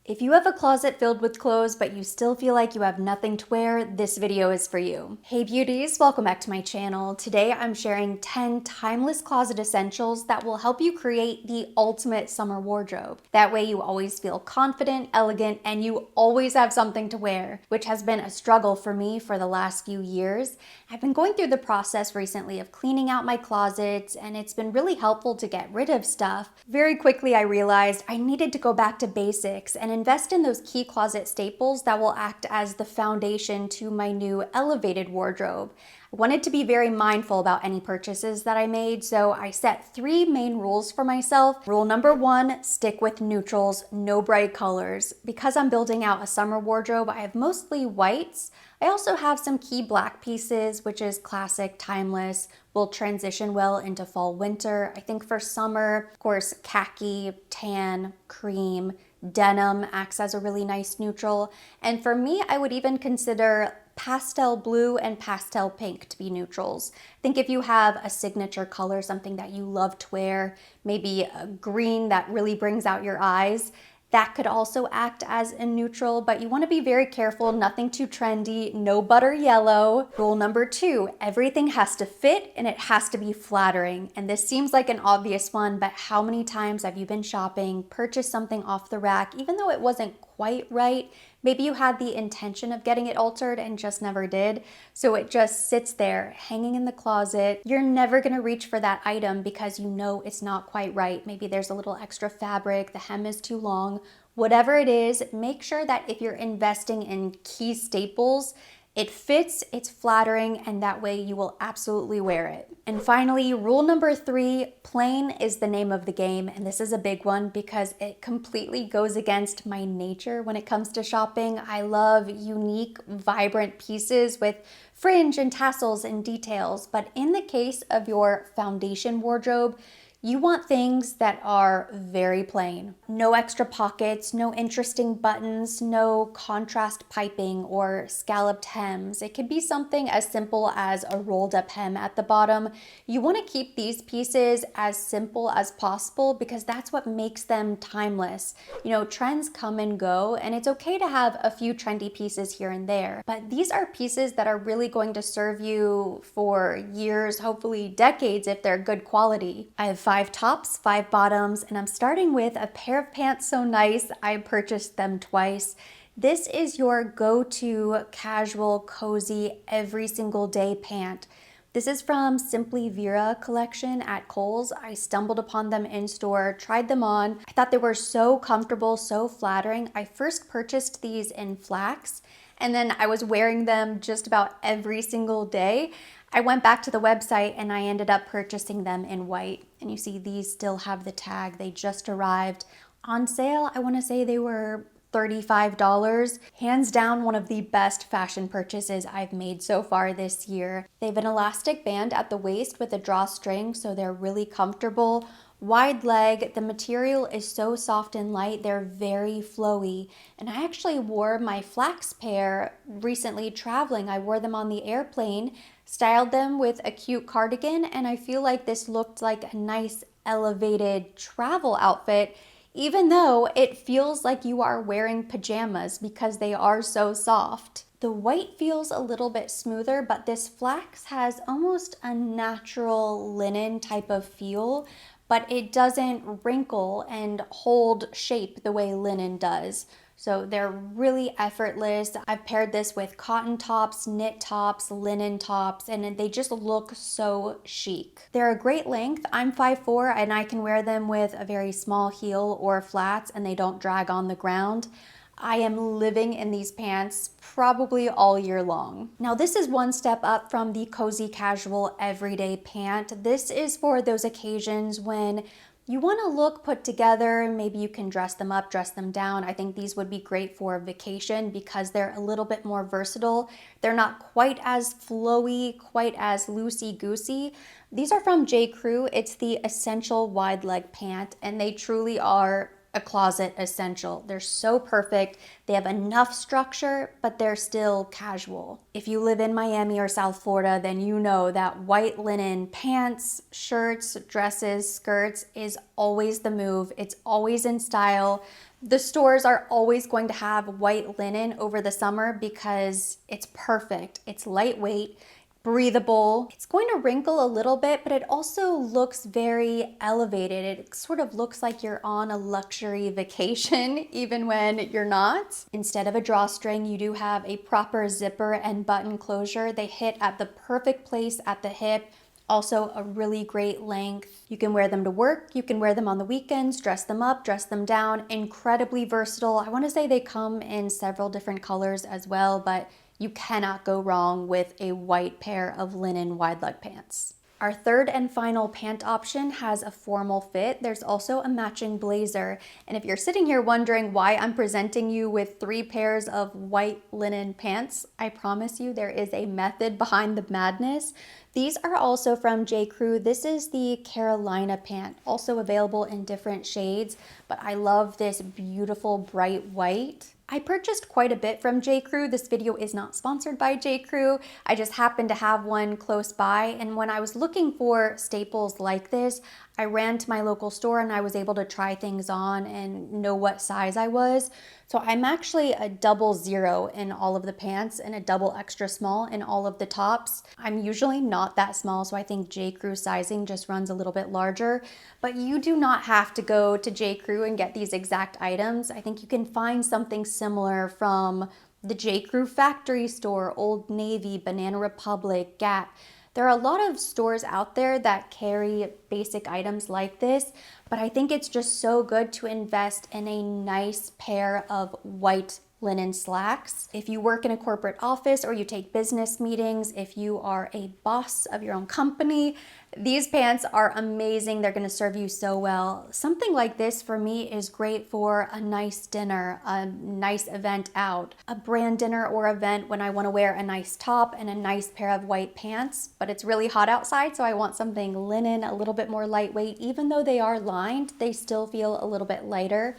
If you have a closet filled with clothes, but you still feel like you have nothing to wear, this video is for you. Hey beauties, welcome back to my channel. Today I'm sharing 10 timeless closet essentials that will help you create the ultimate summer wardrobe. That way you always feel confident, elegant, and you always have something to wear, which has been a struggle for me for the last few years. I've been going through the process recently of cleaning out my closets, and it's been really helpful to get rid of stuff. Very quickly I realized I needed to go back to basics and invest in those key closet staples that will act as the foundation to my new elevated wardrobe. I wanted to be very mindful about any purchases that I made, so I set 3 main rules for myself. Rule number 1, stick with neutrals, no bright colors. Because I'm building out a summer wardrobe, I have mostly whites. I also have some key black pieces, which is classic, timeless, will transition well into fall, winter. I think for summer, of course, khaki, tan, cream, denim acts as a really nice neutral. And for me, I would even consider pastel blue and pastel pink to be neutrals. I think if you have a signature color, something that you love to wear, maybe a green that really brings out your eyes, that could also act as a neutral, but you want to be very careful, nothing too trendy, no butter yellow. Rule number 2, everything has to fit and it has to be flattering. And this seems like an obvious one, but how many times have you been shopping, purchased something off the rack, even though it wasn't quite right? Maybe you had the intention of getting it altered and just never did. So it just sits there hanging in the closet. You're never gonna reach for that item because you know it's not quite right. Maybe there's a little extra fabric, the hem is too long. Whatever it is, make sure that if you're investing in key staples, it fits, it's flattering, and that way you will absolutely wear it. And finally, rule number 3, plain is the name of the game. And this is a big one because it completely goes against my nature when it comes to shopping. I love unique, vibrant pieces with fringe and tassels and details. But in the case of your foundation wardrobe, you want things that are very plain. No extra pockets, no interesting buttons, no contrast piping or scalloped hems. It could be something as simple as a rolled up hem at the bottom. You want to keep these pieces as simple as possible because that's what makes them timeless. You know, trends come and go, and it's okay to have a few trendy pieces here and there, but these are pieces that are really going to serve you for years, hopefully decades if they're good quality. I have 5 tops, 5 bottoms, and I'm starting with a pair of pants so nice I purchased them twice. This is your go-to casual, cozy, every single day pant. This is from Simply Vera collection at Kohl's. I stumbled upon them in store, tried them on. I thought they were so comfortable, so flattering. I first purchased these in flax, and then I was wearing them just about every single day. I went back to the website and I ended up purchasing them in white. And you see these still have the tag. They just arrived on sale. I want to say they were $35. Hands down, one of the best fashion purchases I've made so far this year. They have an elastic band at the waist with a drawstring, so they're really comfortable. Wide leg, the material is so soft and light, they're very flowy. And I actually wore my flax pair recently traveling. I wore them on the airplane, styled them with a cute cardigan, and I feel like this looked like a nice elevated travel outfit, even though it feels like you are wearing pajamas because they are so soft. The white feels a little bit smoother, but this flax has almost a natural linen type of feel, but it doesn't wrinkle and hold shape the way linen does. So they're really effortless. I've paired this with cotton tops, knit tops, linen tops, and they just look so chic. They're a great length. I'm 5'4" and I can wear them with a very small heel or flats and they don't drag on the ground. I am living in these pants probably all year long. Now this is one step up from the cozy casual everyday pant. This is for those occasions when you want to look put together. Maybe you can dress them up, dress them down. I think these would be great for vacation because they're a little bit more versatile. They're not quite as flowy, quite as loosey-goosey. These are from J. Crew. It's the Essential Wide Leg Pant, and they truly are a closet essential. They're so perfect. They have enough structure, but they're still casual. If you live in Miami or South Florida, then you know that white linen pants, shirts, dresses, skirts is always the move. It's always in style. The stores are always going to have white linen over the summer because it's perfect. It's lightweight, breathable. It's going to wrinkle a little bit, but it also looks very elevated. It sort of looks like you're on a luxury vacation, even when you're not. Instead of a drawstring, you do have a proper zipper and button closure. They hit at the perfect place at the hip. Also a really great length. You can wear them to work, you can wear them on the weekends, dress them up, dress them down. Incredibly versatile. I want to say they come in several different colors as well, but you cannot go wrong with a white pair of linen wide leg pants. Our third and final pant option has a formal fit. There's also a matching blazer. And if you're sitting here wondering why I'm presenting you with 3 pairs of white linen pants, I promise you there is a method behind the madness. These are also from J. Crew. This is the Carolina pant, also available in different shades, but I love this beautiful bright white. I purchased quite a bit from J. Crew. This video is not sponsored by J. Crew. I just happened to have one close by, and when I was looking for staples like this, I ran to my local store and I was able to try things on and know what size I was. So I'm actually a double 0 in all of the pants and a double extra small in all of the tops. I'm usually not that small, so I think J. Crew sizing just runs a little bit larger, but you do not have to go to J. Crew and get these exact items. I think you can find something similar from the J. Crew factory store, Old Navy, Banana Republic, Gap. There are a lot of stores out there that carry basic items like this, but I think it's just so good to invest in a nice pair of white linen slacks. If you work in a corporate office or you take business meetings, if you are a boss of your own company, these pants are amazing. They're gonna serve you so well. Something like this for me is great for a nice dinner, a nice event out, a brand dinner or event when I wanna wear a nice top and a nice pair of white pants, but it's really hot outside, so I want something linen, a little bit more lightweight. Even though they are lined, they still feel a little bit lighter.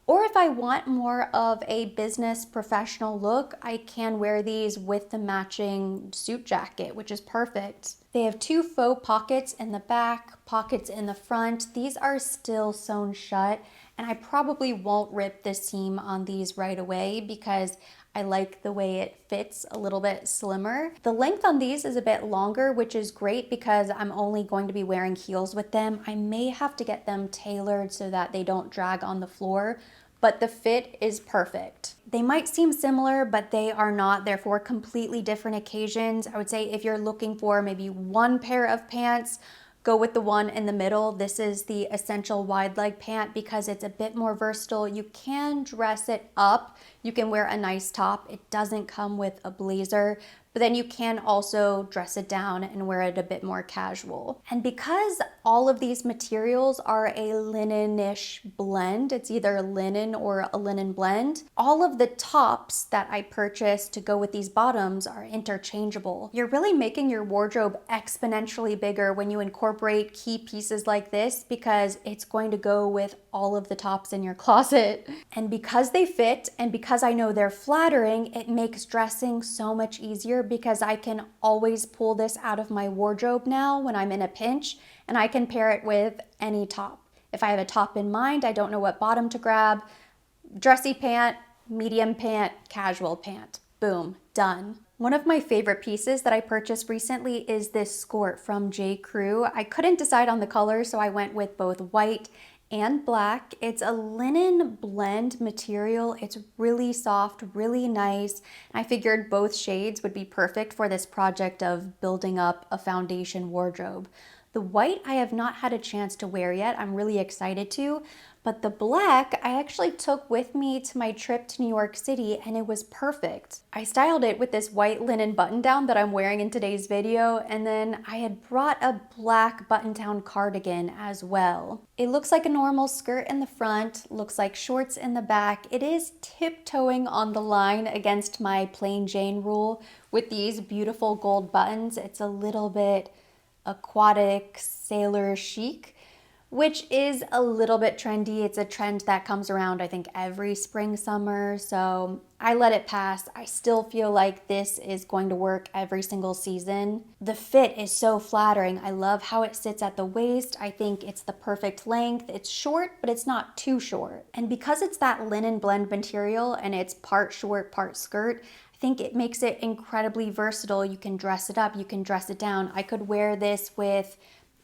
Or if I want more of a business professional look, I can wear these with the matching suit jacket, which is perfect. They have 2 faux pockets in the back, pockets in the front. These are still sewn shut, and I probably won't rip the seam on these right away because I like the way it fits a little bit slimmer. The length on these is a bit longer, which is great because I'm only going to be wearing heels with them. I may have to get them tailored so that they don't drag on the floor, but the fit is perfect. They might seem similar, but they are not. They're for completely different occasions. I would say if you're looking for maybe 1 pair of pants, go with the one in the middle. This is the essential wide leg pant because it's a bit more versatile. You can dress it up. You can wear a nice top. It doesn't come with a blazer, but then you can also dress it down and wear it a bit more casual. And because all of these materials are a linen-ish blend, it's either linen or a linen blend, all of the tops that I purchased to go with these bottoms are interchangeable. You're really making your wardrobe exponentially bigger when you incorporate key pieces like this because it's going to go with all of the tops in your closet. And because they fit and because I know they're flattering, it makes dressing so much easier because I can always pull this out of my wardrobe now when I'm in a pinch and I can pair it with any top. If I have a top in mind, I don't know what bottom to grab, dressy pant, medium pant, casual pant. Boom, done. One of my favorite pieces that I purchased recently is this skirt from J. Crew. I couldn't decide on the color, so I went with both white and black. It's a linen blend material. It's really soft, really nice. I figured both shades would be perfect for this project of building up a foundation wardrobe. The white I have not had a chance to wear yet. I'm really excited to, but the black I actually took with me to my trip to New York City and it was perfect. I styled it with this white linen button down that I'm wearing in today's video, and then I had brought a black button down cardigan as well. It looks like a normal skirt in the front, looks like shorts in the back. It is tiptoeing on the line against my plain Jane rule with these beautiful gold buttons. It's a little bit aquatic, sailor chic, which is a little bit trendy. It's a trend that comes around, I think, every spring, summer. So I let it pass. I still feel like this is going to work every single season. The fit is so flattering. I love how it sits at the waist. I think it's the perfect length. It's short, but it's not too short. And because it's that linen blend material and it's part short, part skirt, I think it makes it incredibly versatile. You can dress it up, you can dress it down. I could wear this with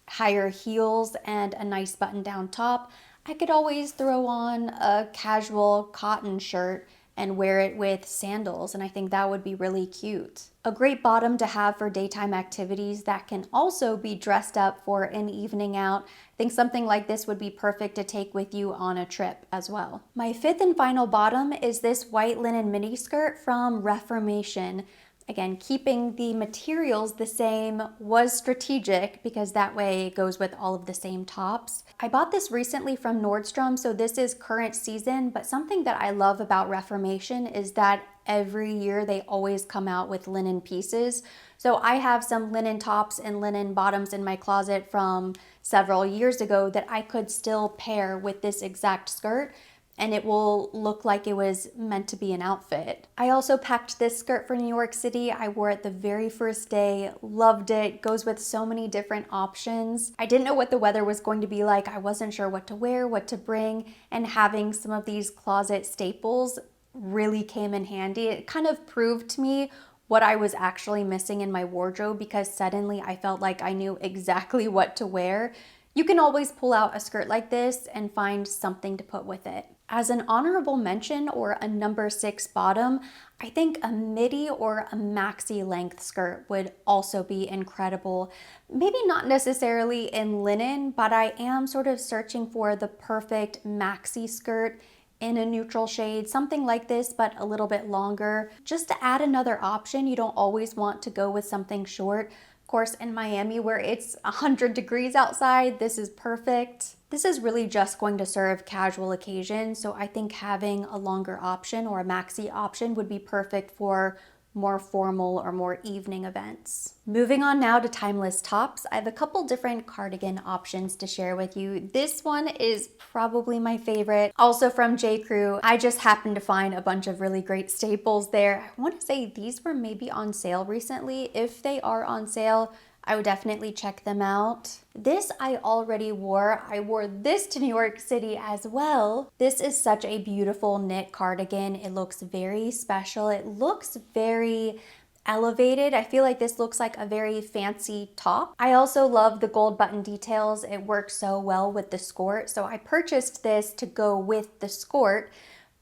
higher heels and a nice button-down top. I could always throw on a casual cotton shirt and wear it with sandals, and I think that would be really cute. A great bottom to have for daytime activities that can also be dressed up for an evening out. I think something like this would be perfect to take with you on a trip as well. My fifth and final bottom is this white linen mini skirt from Reformation. Again, keeping the materials the same was strategic because that way it goes with all of the same tops. I bought this recently from Nordstrom, so this is current season, but something that I love about Reformation is that every year they always come out with linen pieces. So I have some linen tops and linen bottoms in my closet from several years ago that I could still pair with this exact skirt, and it will look like it was meant to be an outfit. I also packed this skirt for New York City. I wore it the very first day, loved it, goes with so many different options. I didn't know what the weather was going to be like. I wasn't sure what to wear, what to bring, and having some of these closet staples really came in handy. It kind of proved to me what I was actually missing in my wardrobe because suddenly I felt like I knew exactly what to wear. You can always pull out a skirt like this and find something to put with it. As an honorable mention or a number 6 bottom, I think a midi or a maxi length skirt would also be incredible. Maybe not necessarily in linen, but I am sort of searching for the perfect maxi skirt in a neutral shade, something like this, but a little bit longer. Just to add another option, you don't always want to go with something short. Of course, in Miami where it's 100 degrees outside, this is perfect. This is really just going to serve casual occasions, so I think having a longer option or a maxi option would be perfect for more formal or more evening events. Moving on now to timeless tops, I have a couple different cardigan options to share with you. This one is probably my favorite, also from J. Crew. I just happened to find a bunch of really great staples there. I want to say these were maybe on sale recently. If they are on sale, I would definitely check them out. This I already wore. I wore this to New York City as well. This is such a beautiful knit cardigan. It looks very special. It looks very elevated. I feel like this looks like a very fancy top. I also love the gold button details. It works so well with the skirt. So I purchased this to go with the skirt,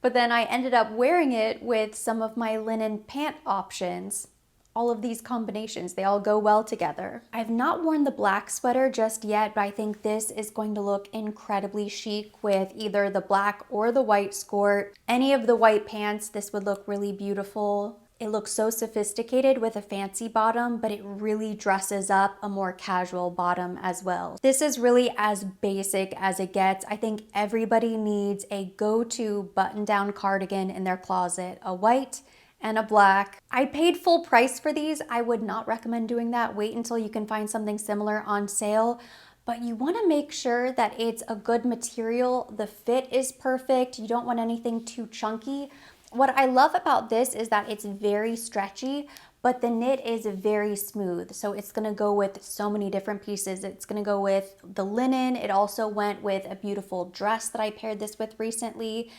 but then I ended up wearing it with some of my linen pant options. All of these combinations, they all go well together. I've not worn the black sweater just yet, but I think this is going to look incredibly chic with either the black or the white skirt. Any of the white pants, this would look really beautiful. It looks so sophisticated with a fancy bottom, but it really dresses up a more casual bottom as well. This is really as basic as it gets. I think everybody needs a go-to button-down cardigan in their closet, a white and a black. I paid full price for these. I would not recommend doing that. Wait until you can find something similar on sale. But you want to make sure that it's a good material. The fit is perfect. You don't want anything too chunky. What I love about this is that it's very stretchy, but the knit is very smooth. So it's gonna go with so many different pieces. It's gonna go with the linen. It also went with a beautiful dress that I paired this with recently.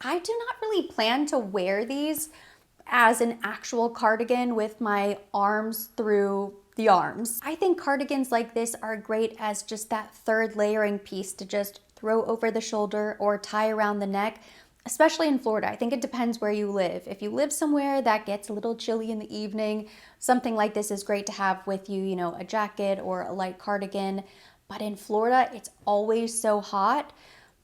I do not really plan to wear these as an actual cardigan with my arms through the arms. I think cardigans like this are great as just that third layering piece to just throw over the shoulder or tie around the neck, especially in Florida. I think it depends where you live. If you live somewhere that gets a little chilly in the evening, something like this is great to have with you, you know, a jacket or a light cardigan. But in Florida, it's always so hot.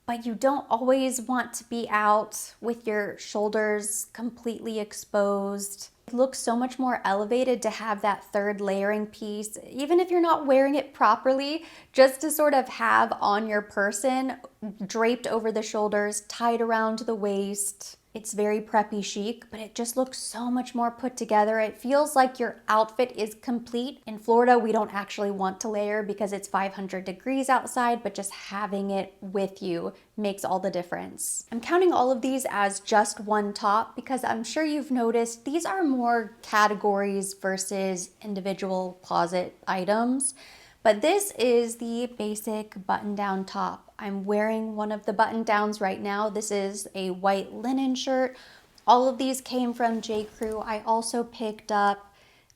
But you don't always want to be out with your shoulders completely exposed. It looks so much more elevated to have that third layering piece, even if you're not wearing it properly, just to sort of have on your person, draped over the shoulders, tied around the waist. It's very preppy chic, but it just looks so much more put together. It feels like your outfit is complete. In Florida, we don't actually want to layer because it's 500 degrees outside, but just having it with you makes all the difference. I'm counting all of these as just one top because I'm sure you've noticed these are more categories versus individual closet items. But this is the basic button-down top. I'm wearing one of the button-downs right now. This is a white linen shirt. All of these came from J. Crew. I also picked up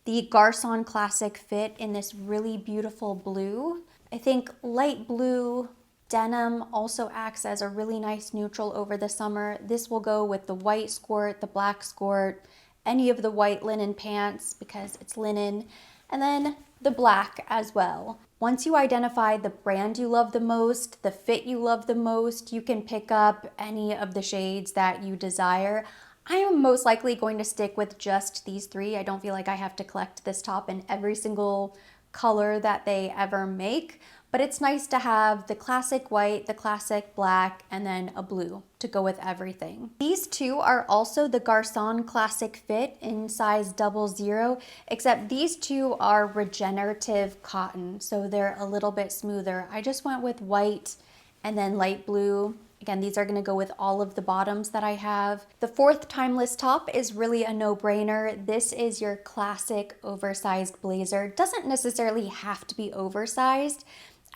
the Garçon Classic Fit in this really beautiful blue. I think light blue denim also acts as a really nice neutral over the summer. This will go with the white skirt, the black skirt, any of the white linen pants because it's linen, and then the black as well. Once you identify the brand you love the most, the fit you love the most, you can pick up any of the shades that you desire. I am most likely going to stick with just these three. I don't feel like I have to collect this top in every single color that they ever make, but it's nice to have the classic white, the classic black, and then a blue to go with everything. These two are also the Garçon Classic Fit in size 00, except these two are regenerative cotton, so they're a little bit smoother. I just went with white and then light blue. Again, these are gonna go with all of the bottoms that I have. The fourth timeless top is really a no-brainer. This is your classic oversized blazer. Doesn't necessarily have to be oversized.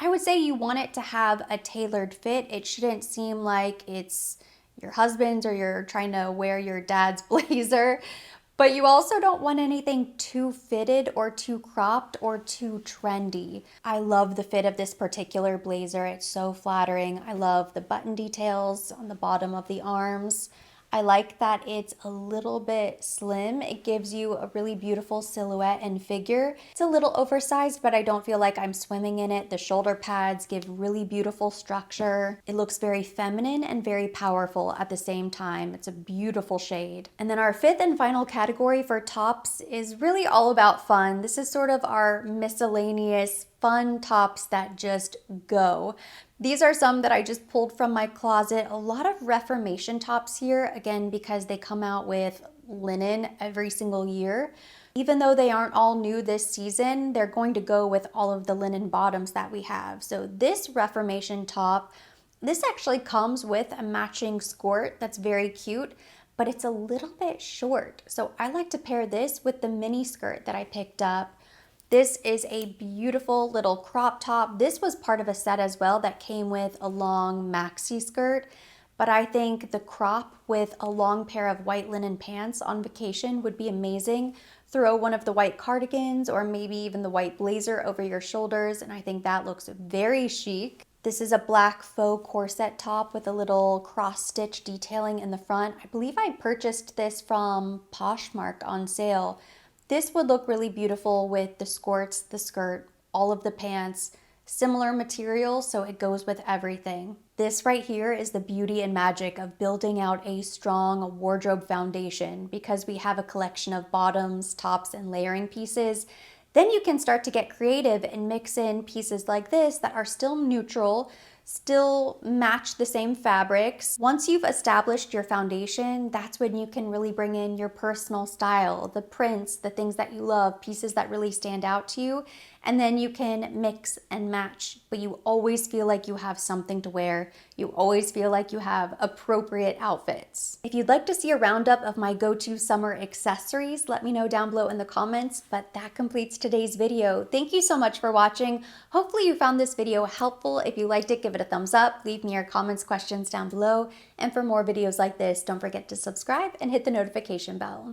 I would say you want it to have a tailored fit. It shouldn't seem like it's your husband's or you're trying to wear your dad's blazer. But you also don't want anything too fitted or too cropped or too trendy. I love the fit of this particular blazer. It's so flattering. I love the button details on the bottom of the arms. I like that it's a little bit slim. It gives you a really beautiful silhouette and figure. It's a little oversized, but I don't feel like I'm swimming in it. The shoulder pads give really beautiful structure. It looks very feminine and very powerful at the same time. It's a beautiful shade. And then our fifth and final category for tops is really all about fun. This is sort of our miscellaneous fun tops that just go. These are some that I just pulled from my closet. A lot of Reformation tops here, again, because they come out with linen every single year. Even though they aren't all new this season, they're going to go with all of the linen bottoms that we have. So this Reformation top, this actually comes with a matching skirt that's very cute, but it's a little bit short. So I like to pair this with the mini skirt that I picked up. This is a beautiful little crop top. This was part of a set as well that came with a long maxi skirt, but I think the crop with a long pair of white linen pants on vacation would be amazing. Throw one of the white cardigans or maybe even the white blazer over your shoulders, and I think that looks very chic. This is a black faux corset top with a little cross-stitch detailing in the front. I believe I purchased this from Poshmark on sale. This would look really beautiful with the skirts, the skirt, all of the pants, similar material, so it goes with everything. This right here is the beauty and magic of building out a strong wardrobe foundation. Because we have a collection of bottoms, tops, and layering pieces, then you can start to get creative and mix in pieces like this that are still neutral, still match the same fabrics. Once you've established your foundation, that's when you can really bring in your personal style, the prints, the things that you love, pieces that really stand out to you, and then you can mix and match, but you always feel like you have something to wear. You always feel like you have appropriate outfits. If you'd like to see a roundup of my go-to summer accessories, let me know down below in the comments, but that completes today's video. Thank you so much for watching. Hopefully you found this video helpful. If you liked it, give it a thumbs up, leave me your comments, questions down below, and for more videos like this, don't forget to subscribe and hit the notification bell.